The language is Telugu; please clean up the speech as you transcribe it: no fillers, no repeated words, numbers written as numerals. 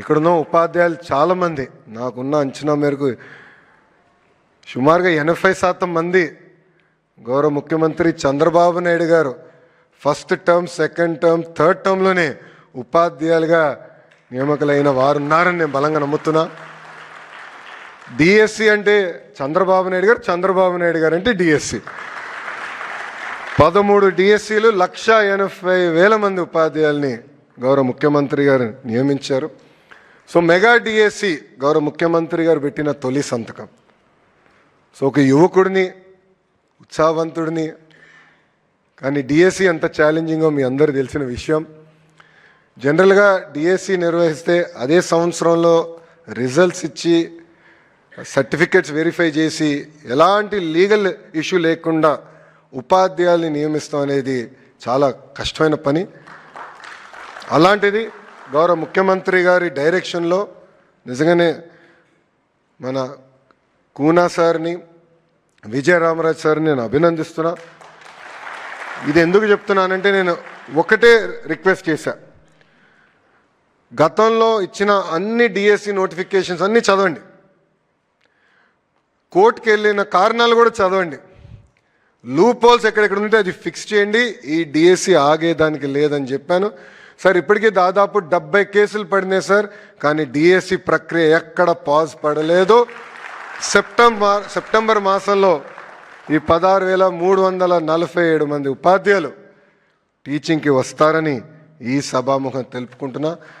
ఇక్కడున్న ఉపాధ్యాయులు చాలామంది నాకున్న అంచనా మేరకు సుమారుగా 80% మంది గౌరవ ముఖ్యమంత్రి చంద్రబాబు నాయుడు గారు first term, second term, third టర్మ్లోనే ఉపాధ్యాయులుగా నియామకులైన వారు ఉన్నారని నేను బలంగా నమ్ముతున్నా. డిఎస్సి అంటే చంద్రబాబు నాయుడు గారు, చంద్రబాబు నాయుడు గారు అంటే డిఎస్సి. 13 డిఎస్సీలు 1,80,000 మంది ఉపాధ్యాయుల్ని గౌరవ ముఖ్యమంత్రి గారు నియమించారు. సో మెగా డిఎస్సి గౌరవ ముఖ్యమంత్రి గారు పెట్టిన తొలి సంతకం. సో ఒక యువకుడిని, ఉత్సాహవంతుడిని, కానీ డిఎస్సి ఎంత ఛాలెంజింగో మీ అందరూ తెలిసిన విషయం. జనరల్గా డిఎస్సి నిర్వహిస్తే అదే సంవత్సరంలో రిజల్ట్స్ ఇచ్చి సర్టిఫికెట్స్ వెరిఫై చేసి ఎలాంటి లీగల్ ఇష్యూ లేకుండా ఉపాధ్యాయుల్ని నియమిస్తాం అనేది చాలా కష్టమైన పని. అలాంటిది గౌరవ ముఖ్యమంత్రి గారి డైరెక్షన్లో నిజంగానే మన కూనా సార్ని, విజయరామరాజు సార్ని నేను అభినందిస్తున్నా. ఇది ఎందుకు చెప్తున్నానంటే నేను ఒకటే రిక్వెస్ట్ చేశా, గతంలో ఇచ్చిన అన్ని డిఎస్సి నోటిఫికేషన్స్ అన్నీ చదవండి, కోర్టుకు వెళ్ళిన కారణాలు కూడా చదవండి, లూప్ హోల్స్ ఎక్కడెక్కడ ఉంటే అది ఫిక్స్ చేయండి, ఈ డిఎస్సి ఆగేదానికి లేదని చెప్పాను. సార్ ఇప్పటికీ దాదాపు 70 కేసులు పడినాయి సార్, కానీ డిఎస్సి ప్రక్రియ ఎక్కడ పాజ్ పడలేదు. సెప్టెంబర్ మాసంలో ఈ 16,347 మంది ఉపాధ్యాయులు టీచింగ్కి వస్తారని ఈ సభాముఖం తెలుపుకుంటున్నా.